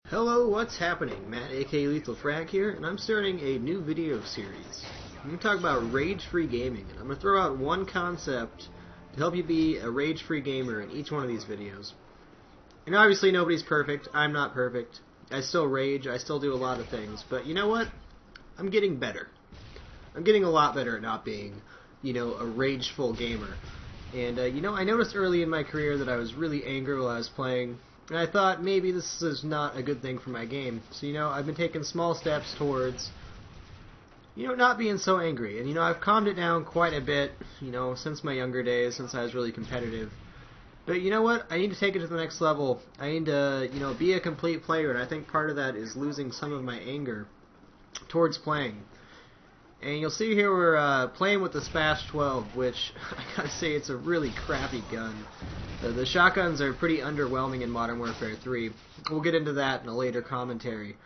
Hello, what's happening? Matt, aka Lethal Frag here, and I'm starting a new video series. I'm going to talk about rage-free gaming, and I'm going to throw out one concept to help you be a rage-free gamer in each one of these videos. And obviously nobody's perfect. I'm not perfect. I still rage. I still do a lot of things. But you know what? I'm getting better. I'm getting a lot better at not being, a rageful gamer. And, I noticed early in my career that I was really angry while I was playing. And I thought maybe this is not a good thing for my game. So, I've been taking small steps towards, not being so angry. And, I've calmed it down quite a bit, since my younger days, since I was really competitive. But you know what? I need to take it to the next level. I need to, be a complete player. And I think part of that is losing some of my anger towards playing. And you'll see here we're playing with the Spash 12, which I gotta say it's a really crappy gun. The shotguns are pretty underwhelming in Modern Warfare 3. We'll get into that in a later commentary.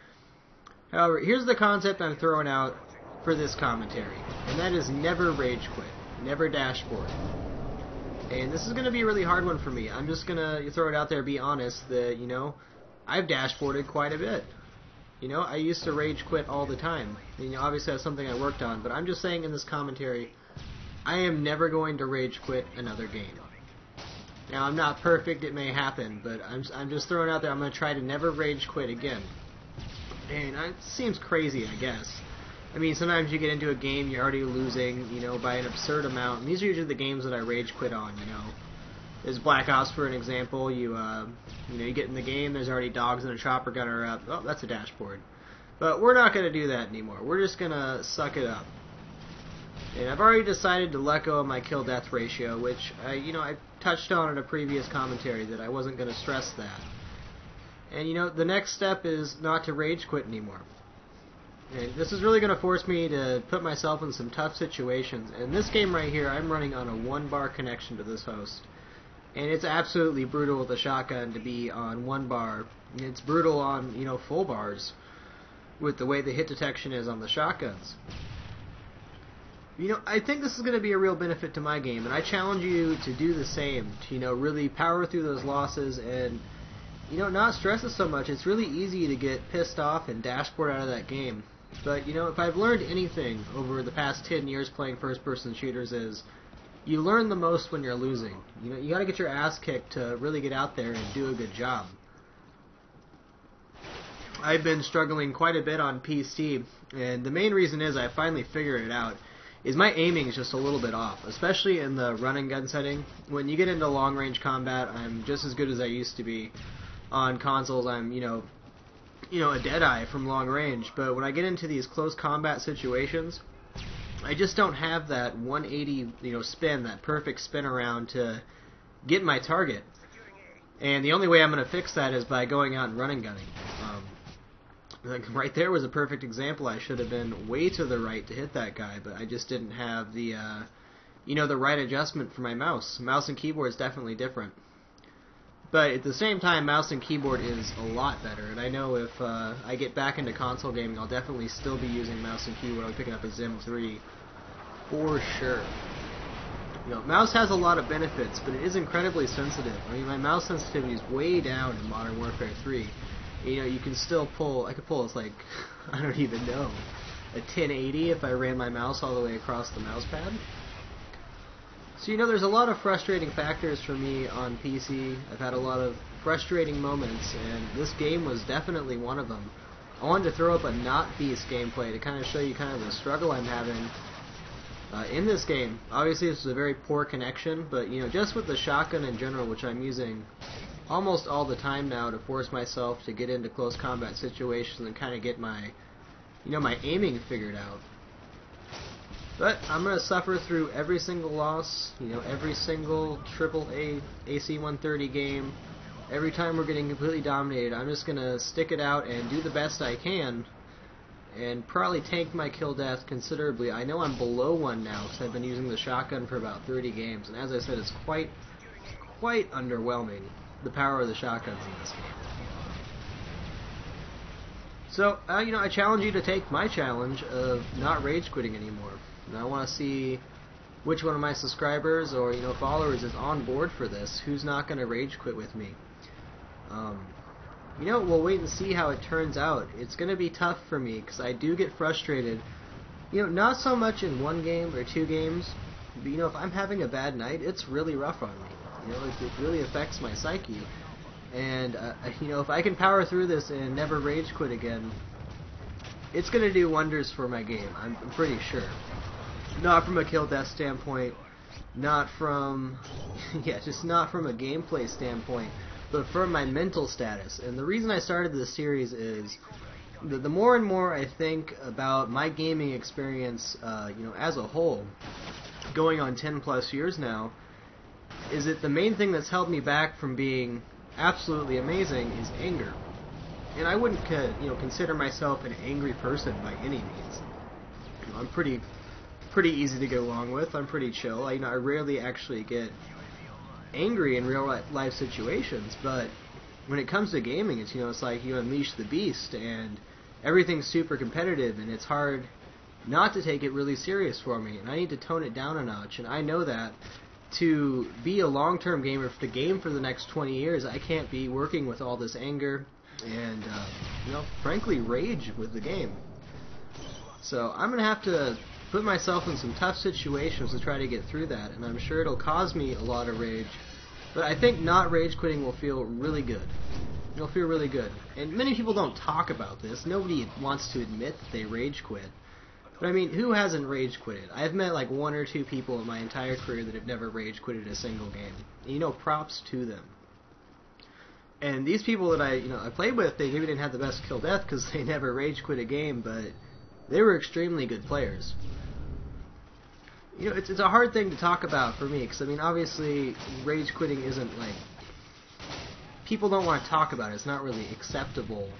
However, here's the concept I'm throwing out for this commentary, and that is never rage quit, never dashboard. And this is going to be a really hard one for me. I'm just going to throw it out there, be honest, that, I've dashboarded quite a bit. I used to rage quit all the time. And, obviously that's something I worked on, but I'm just saying in this commentary, I am never going to rage quit another game. Now, I'm not perfect, it may happen, but I'm just throwing out there, I'm going to try to never rage quit again. And it seems crazy, I guess. I mean, sometimes you get into a game, you're already losing, by an absurd amount. And these are usually the games that I rage quit on, There's Black Ops, for an example. You get in the game, there's already dogs and a chopper gunner up. Oh, that's a dashboard. But we're not going to do that anymore. We're just going to suck it up. And I've already decided to let go of my kill-death ratio, which, I touched on in a previous commentary that I wasn't going to stress that. And, the next step is not to rage quit anymore. And this is really going to force me to put myself in some tough situations. In this game right here, I'm running on a 1-bar connection to this host. And it's absolutely brutal with a shotgun to be on 1 bar. It's brutal on, full bars with the way the hit detection is on the shotguns. I think this is going to be a real benefit to my game, and I challenge you to do the same, to, really power through those losses and, not stress it so much. It's really easy to get pissed off and dashboard out of that game. But, if I've learned anything over the past 10 years playing first-person shooters is, you learn the most when you're losing. You got to get your ass kicked to really get out there and do a good job. I've been struggling quite a bit on PC, and the main reason is I finally figured it out, is my aiming is just a little bit off, especially in the run and gun setting. When you get into long-range combat, I'm just as good as I used to be. On consoles, I'm, a deadeye from long range, but when I get into these close combat situations, I just don't have that 180, spin, that perfect spin around to get my target. And the only way I'm going to fix that is by going out and run and gunning. Right there was a perfect example. I should have been way to the right to hit that guy, but I just didn't have the, the right adjustment for my mouse. Mouse and keyboard is definitely different. But at the same time, mouse and keyboard is a lot better, and I know if I get back into console gaming, I'll definitely still be using mouse and keyboard. I'll be picking up a Zim 3 for sure. Mouse has a lot of benefits, but it is incredibly sensitive. I mean, my mouse sensitivity is way down in Modern Warfare 3. You can still pull, I could pull, it's like, I don't even know, a 1080 if I ran my mouse all the way across the mouse pad. So, there's a lot of frustrating factors for me on PC. I've had a lot of frustrating moments, and this game was definitely one of them. I wanted to throw up a not beast gameplay to kind of show you kind of the struggle I'm having in this game. Obviously, this is a very poor connection, but, just with the shotgun in general, which I'm using almost all the time now to force myself to get into close combat situations and kind of get my, my aiming figured out. But I'm going to suffer through every single loss, every single AAA AC-130 game. Every time we're getting completely dominated, I'm just going to stick it out and do the best I can and probably tank my kill death considerably. I know I'm below 1 now because I've been using the shotgun for about 30 games, and as I said, it's quite underwhelming, the power of the shotguns in this game. So, I challenge you to take my challenge of not rage quitting anymore. And I want to see which one of my subscribers or, followers is on board for this, who's not going to rage quit with me. you know, we'll wait and see how it turns out. It's going to be tough for me because I do get frustrated. You know, not so much in one game or two games, but you know, if I'm having a bad night, it's really rough on me. You know, it really affects my psyche. And, you know, if I can power through this and never rage quit again, it's going to do wonders for my game, I'm pretty sure. Not from a kill death standpoint, not from, yeah, just not from a gameplay standpoint, but from my mental status. And the reason I started this series is the more and more I think about my gaming experience, you know, as a whole, going on 10 plus years now, is that the main thing that's held me back from being absolutely amazing is anger. And I wouldn't, you know, consider myself an angry person by any means. You know, I'm pretty easy to get along with. I'm pretty chill. I rarely actually get angry in real life situations. But when it comes to gaming, it's, you know, it's like you unleash the beast, and everything's super competitive, and it's hard not to take it really serious for me. And I need to tone it down a notch. And I know that to be a long-term gamer for the game for the next 20 years, I can't be working with all this anger and, you know, frankly, rage with the game. So I'm going to have to put myself in some tough situations to try to get through that, and I'm sure it'll cause me a lot of rage. But I think not rage quitting will feel really good. It'll feel really good. And many people don't talk about this. Nobody wants to admit that they rage quit. But I mean, who hasn't rage quitted? I've met like one or two people in my entire career that have never rage quitted a single game. And, you know, props to them. And these people that I played with, they maybe didn't have the best kill death because they never rage quit a game, but they were extremely good players. You know, it's a hard thing to talk about for me because, I mean, obviously rage quitting isn't like, people don't want to talk about it. It's not really acceptable.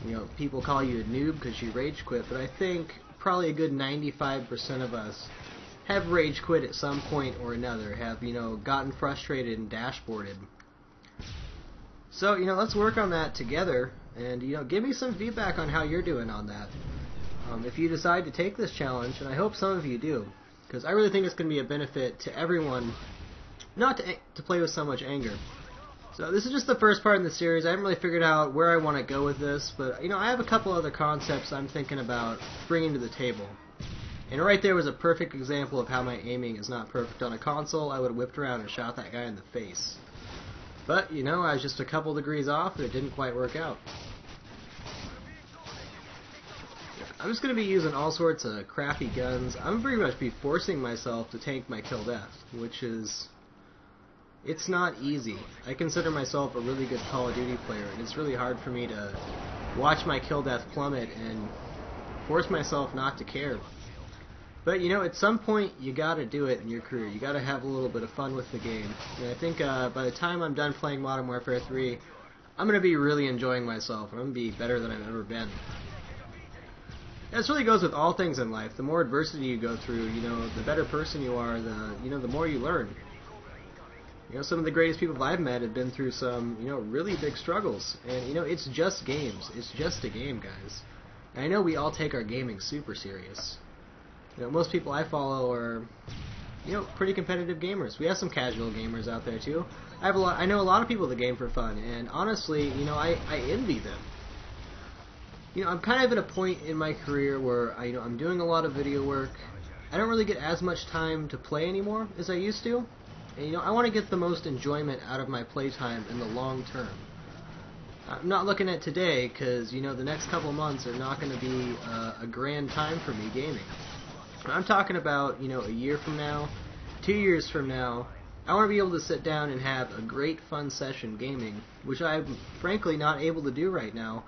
You know, people call you a noob because you rage quit, but I think probably a good 95% of us have rage quit at some point or another, have, you know, gotten frustrated and dashboarded. So, you know, let's work on that together, and, you know, give me some feedback on how you're doing on that. If you decide to take this challenge, and I hope some of you do, because I really think it's going to be a benefit to everyone not to play with so much anger. So this is just the first part in the series. I haven't really figured out where I want to go with this, but, you know, I have a couple other concepts I'm thinking about bringing to the table. And right there was a perfect example of how my aiming is not perfect. On a console, I would have whipped around and shot that guy in the face. But, you know, I was just a couple degrees off, and it didn't quite work out. I'm just going to be using all sorts of crappy guns. I'm pretty much be forcing myself to tank my kill death, which is, it's not easy. I consider myself a really good Call of Duty player, and it's really hard for me to watch my kill death plummet and force myself not to care. But, you know, at some point, you gotta do it in your career. You gotta have a little bit of fun with the game. And I think by the time I'm done playing Modern Warfare 3, I'm gonna be really enjoying myself, and I'm gonna be better than I've ever been. This really goes with all things in life. The more adversity you go through, you know, the better person you are, the more you learn. You know, some of the greatest people I've met have been through some, you know, really big struggles. And, you know, it's just games. It's just a game, guys. And I know we all take our gaming super serious. You know, most people I follow are, you know, pretty competitive gamers. We have some casual gamers out there too. I know a lot of people that game for fun, and honestly, you know, I envy them. You know, I'm kind of at a point in my career where I'm doing a lot of video work. I don't really get as much time to play anymore as I used to. And, you know, I want to get the most enjoyment out of my playtime in the long term. I'm not looking at today because, you know, the next couple months are not going to be a grand time for me gaming. I'm talking about, you know, a year from now, 2 years from now, I want to be able to sit down and have a great fun session gaming, which I'm frankly not able to do right now.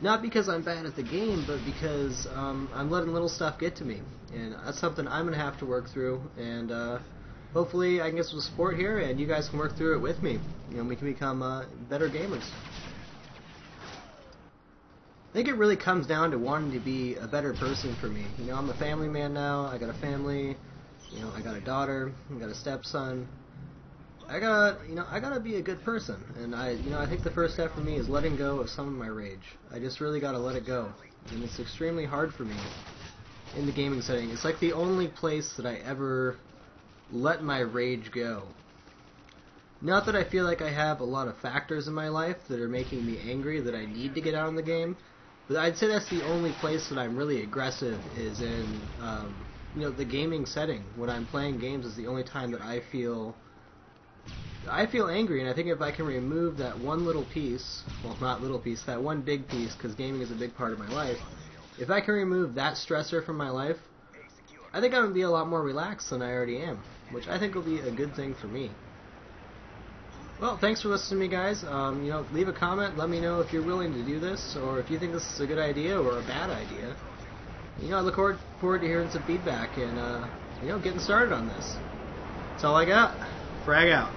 Not because I'm bad at the game, but because I'm letting little stuff get to me. And that's something I'm going to have to work through, and hopefully I can get some support here, and you guys can work through it with me. You know, we can become better gamers. I think it really comes down to wanting to be a better person for me. You know, I'm a family man now. I got a family. You know, I got a daughter. I got a stepson. I gotta be a good person. And I think the first step for me is letting go of some of my rage. I just really gotta let it go. And it's extremely hard for me in the gaming setting. It's like the only place that I ever let my rage go. Not that I feel like I have a lot of factors in my life that are making me angry that I need to get out of the game, but I'd say that's the only place that I'm really aggressive is in, the gaming setting. When I'm playing games is the only time that I feel angry, and I think if I can remove that one little piece, well, not little piece, that one big piece, because gaming is a big part of my life, if I can remove that stressor from my life, I think I'm going to be a lot more relaxed than I already am, which I think will be a good thing for me. Well, thanks for listening to me, guys. Leave a comment. Let me know if you're willing to do this, or if you think this is a good idea or a bad idea. I look forward to hearing some feedback and, getting started on this. That's all I got. Frag out.